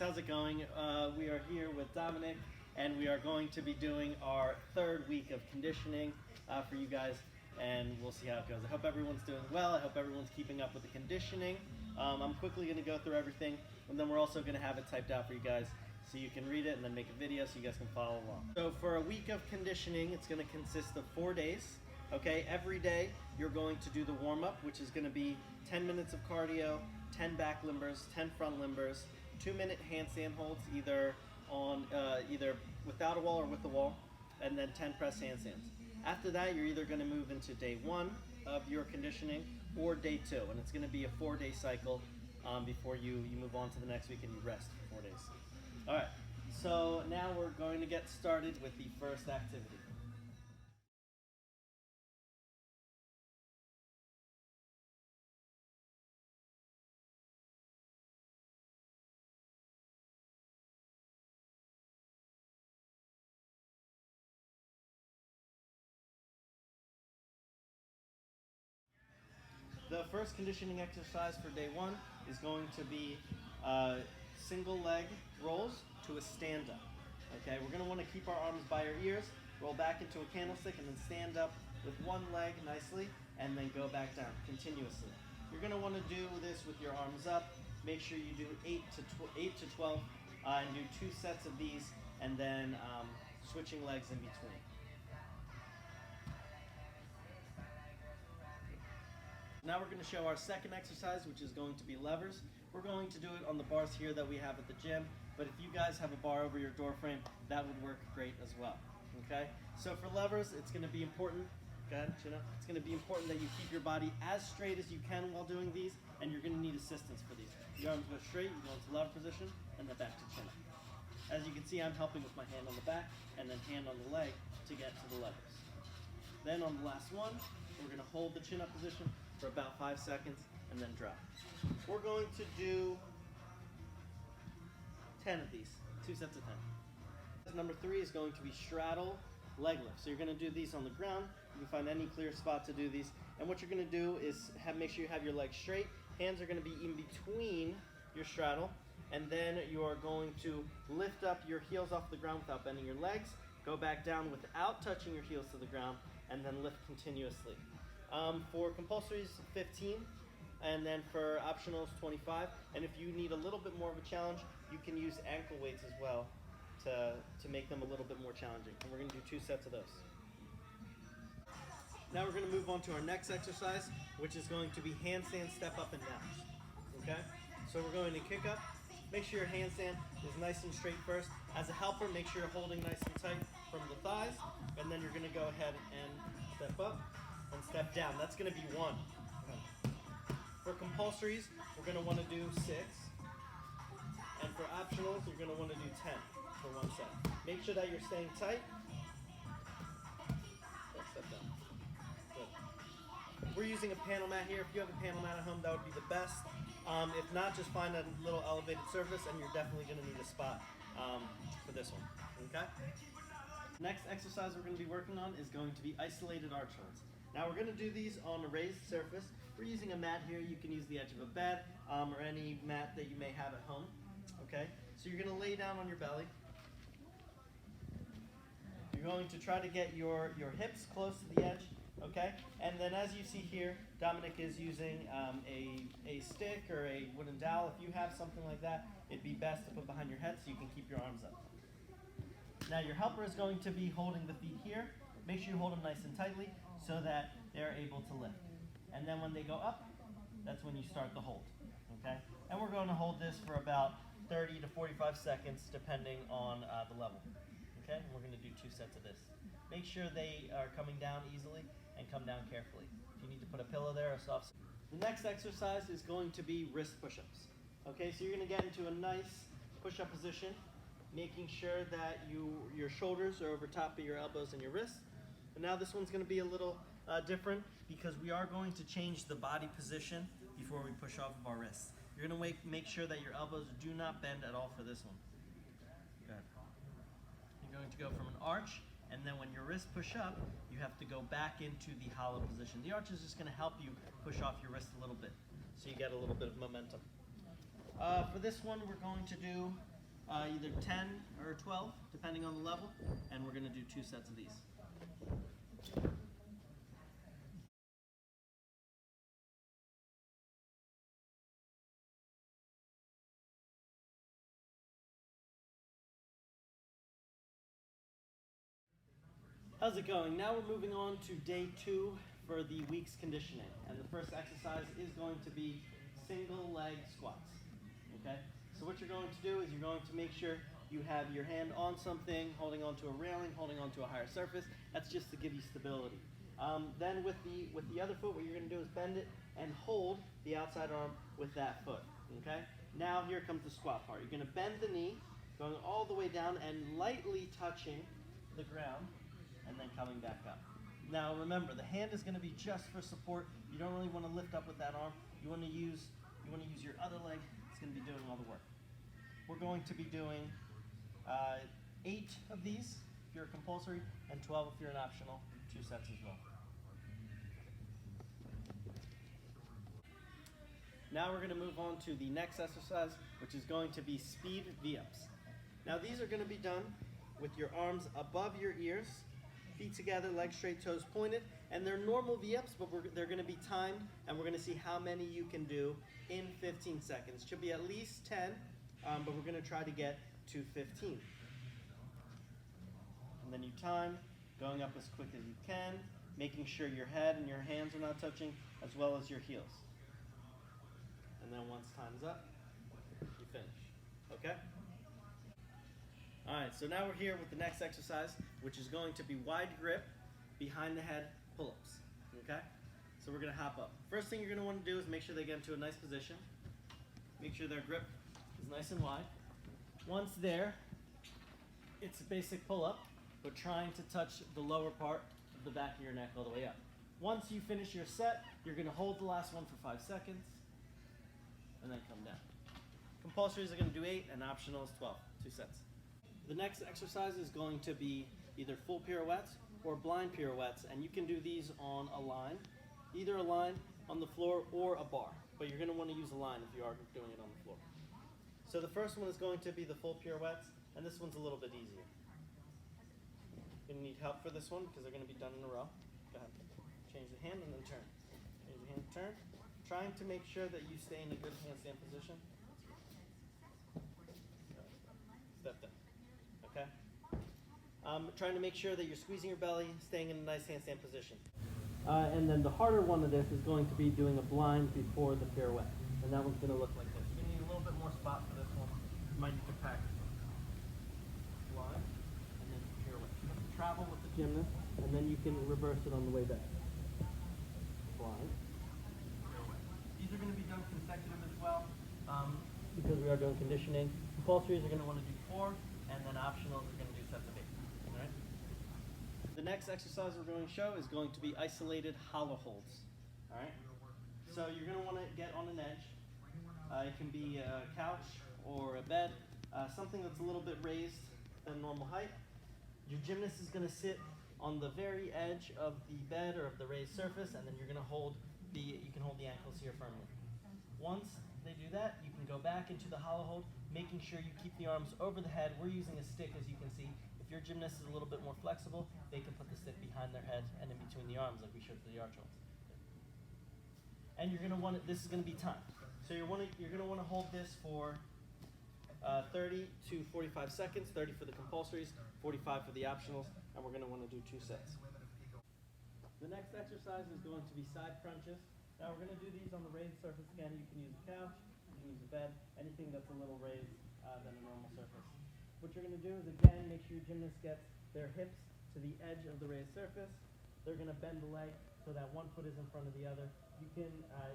How's it going? We are here with Dominic, and we are going to be doing our third week of conditioning for you guys, and we'll see how it goes. I hope everyone's doing well. I hope everyone's keeping up with the conditioning. I'm quickly going to go through everything, and then we're also going to have it typed out for you guys so you can read it and then make a video so you guys can follow along. So for a week of conditioning, it's going to consist of 4 days. Okay, every day you're going to do the warm-up, which is going to be 10 minutes of cardio, 10 back limbers, 10 front limbers, 2-minute handstand holds, either without a wall or with a wall, and then 10 press handstands. After that, you're either going to move into day 1 of your conditioning or day 2, and it's going to be a 4-day cycle before you move on to the next week and you rest for 4 days. All right, so now we're going to get started with the first activity. The first conditioning exercise for day 1 is going to be single leg rolls to a stand-up. Okay, we're going to want to keep our arms by our ears, roll back into a candlestick, and then stand up with one leg nicely, and then go back down continuously. You're going to want to do this with your arms up. Make sure you do 8 to 12, and do 2 sets of these, and then switching legs in between. Now we're going to show our second exercise, which is going to be levers. We're going to do it on the bars here that we have at the gym, but if you guys have a bar over your door frame, that would work great as well. Okay? So for levers, it's going to be important. Go ahead, chin up. It's going to be important that you keep your body as straight as you can while doing these, and you're going to need assistance for these. Your arms go straight, you go into lever position, and then back to chin up. As you can see, I'm helping with my hand on the back, and then hand on the leg to get to the levers. Then on the last one, we're going to hold the chin up position for about 5 seconds and then drop. We're going to do 10 of these, 2 sets of 10. Number 3 is going to be straddle leg lift. So you're going to do these on the ground. You can find any clear spot to do these. And what you're going to do is make sure you have your legs straight. Hands are going to be in between your straddle. And then you're going to lift up your heels off the ground without bending your legs. Go back down without touching your heels to the ground. And then lift continuously. For compulsories, 15, and then for optionals, 25. And if you need a little bit more of a challenge, you can use ankle weights as well to make them a little bit more challenging. And we're going to do 2 sets of those. Now we're going to move on to our next exercise, which is going to be handstand step up and down. Okay? So we're going to kick up. Make sure your handstand is nice and straight first. As a helper, make sure you're holding nice and tight from the thighs, and then you're going to go ahead and step up and step down. That's going to be 1. For compulsories, we're going to want to do 6. And for optionals, you're going to want to do 10 for 1 set. Make sure that you're staying tight. Step down. Good. We're using a panel mat here. If you have a panel mat at home, that would be the best. If not, just find a little elevated surface, and you're definitely going to need a spot for this one. Okay? Next exercise we're going to be working on is going to be isolated arch holds. Now we're going to do these on a raised surface. We're using a mat here. You can use the edge of a bed or any mat that you may have at home. Okay, so you're going to lay down on your belly. You're going to try to get your hips close to the edge. Okay, and then as you see here, Dominic is using a stick or a wooden dowel. If you have something like that, it'd be best to put behind your head so you can keep your arms up. Now your helper is going to be holding the feet here. Make sure you hold them nice and tightly so that they're able to lift. And then when they go up, that's when you start the hold. Okay? And we're going to hold this for about 30 to 45 seconds depending on the level. Okay? And we're going to do 2 sets of this. Make sure they are coming down easily and come down carefully. If you need to put a pillow there or soft. The next exercise is going to be wrist push-ups. Okay, so you're going to get into a nice push-up position, making sure that your shoulders are over top of your elbows and your wrists. And now this one's going to be a little different because we are going to change the body position before we push off of our wrists. You're going to make sure that your elbows do not bend at all for this one. Good. You're going to go from an arch, and then when your wrists push up, you have to go back into the hollow position. The arch is just going to help you push off your wrist a little bit, so you get a little bit of momentum. For this one, we're going to do either 10 or 12, depending on the level, and we're going to do 2 sets of these. How's it going? Now we're moving on to day 2 for the week's conditioning. And the first exercise is going to be single leg squats. Okay? So what you're going to do is you're going to make sure you have your hand on something, holding onto a railing, holding onto a higher surface. That's just to give you stability. Then with the other foot, what you're going to do is bend it and hold the outside arm with that foot. Okay? Now here comes the squat part. You're going to bend the knee, going all the way down and lightly touching the ground, and then coming back up. Now remember, the hand is going to be just for support. You don't really want to lift up with that arm. You want to use your other leg. It's going to be doing all the work. We're going to be doing 8 of these if you're a compulsory, and 12 if you're an optional. 2 sets as well. Now we're going to move on to the next exercise, which is going to be speed V-ups. Now these are going to be done with your arms above your ears, feet together, legs straight, toes pointed, and they're normal V-ups, but they're going to be timed, and we're going to see how many you can do in 15 seconds. Should be at least 10, but we're going to try to get to 15. And then you time, going up as quick as you can, making sure your head and your hands are not touching, as well as your heels. And then once time's up, you finish. Okay? Alright, so now we're here with the next exercise, which is going to be wide grip behind the head pull-ups. Okay? So we're going to hop up. First thing you're going to want to do is make sure they get into a nice position. Make sure their grip is nice and wide. Once there, it's a basic pull-up, but trying to touch the lower part of the back of your neck all the way up. Once you finish your set, you're going to hold the last one for 5 seconds, and then come down. Compulsories are going to do 8, and optional is 12, 2 sets. The next exercise is going to be either full pirouettes or blind pirouettes, and you can do these on a line, either a line on the floor or a bar, but you're going to want to use a line if you are doing it on the floor. So the first one is going to be the full pirouettes, and this one's a little bit easier. You're going to need help for this one because they're going to be done in a row. Go ahead. Change the hand and then turn. Change the hand, turn. Trying to make sure that you stay in a good handstand position. Step down. Okay? Trying to make sure that you're squeezing your belly, staying in a nice handstand position. And then the harder one of this is going to be doing a blind before the pirouette. And that one's going to look like this. You're going to need a little bit more spot for this one. You might need to practice. Blind, and then pirouette. You have to travel with the gymnast, and then you can reverse it on the way back. Blind, pirouette. These are going to be done consecutive as well, because we are doing conditioning. Compulsories are going to want to do 4, and then optionals are going to do sets of 8. All right? The next exercise we're going to show is going to be isolated hollow holds. All right? So you're going to want to get on an edge. It can be a couch or a bed, something that's a little bit raised than normal height. Your gymnast is going to sit on the very edge of the bed or of the raised surface, and then you're going to hold you can hold the ankles here firmly. Once they do that, you can go back into the hollow hold, making sure you keep the arms over the head. We're using a stick, as you can see. If your gymnast is a little bit more flexible, they can put the stick behind their head and in between the arms, like we showed for the arch holds. And you're going to want it, this is going to be timed. So you're going to want to hold this for 30 to 45 seconds, 30 for the compulsories, 45 for the optionals, and we're going to want to do 2 sets. The next exercise is going to be side crunches. Now we're going to do these on the raised surface again. You can use a couch, you can use a bed, anything that's a little raised than a normal surface. What you're going to do is, again, make sure your gymnast gets their hips to the edge of the raised surface. They're going to bend the leg so that one foot is in front of the other. You can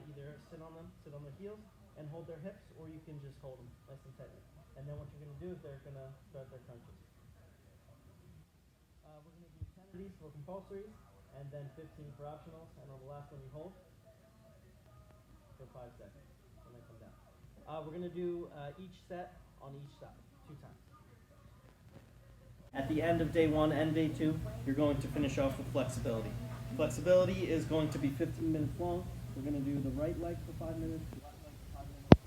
either sit on their heels and hold their hips, or you can just hold them nice and tightly. And then what you're going to do is they're going to start their crunches. We're going to do 10 of these for compulsories, and then 15 for optionals, and on the last one you hold for 5 seconds, and then come down. We're going to do each set on each side, 2 times. At the end of day 1 and day 2, you're going to finish off with flexibility. Flexibility is going to be 15 minutes long. We're going to do the right leg for 5 minutes, the left leg for 5 minutes,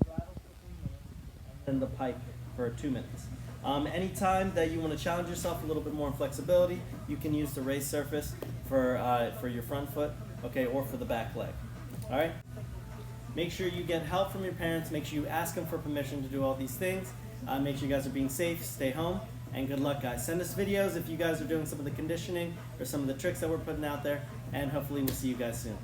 straddle for 3 minutes, and then the pike for 2 minutes. Anytime that you want to challenge yourself a little bit more in flexibility, you can use the raised surface for your front foot, okay, or for the back leg. All right. Make sure you get help from your parents. Make sure you ask them for permission to do all these things. Make sure you guys are being safe. Stay home, and good luck, guys. Send us videos if you guys are doing some of the conditioning or some of the tricks that we're putting out there, and hopefully we'll see you guys soon.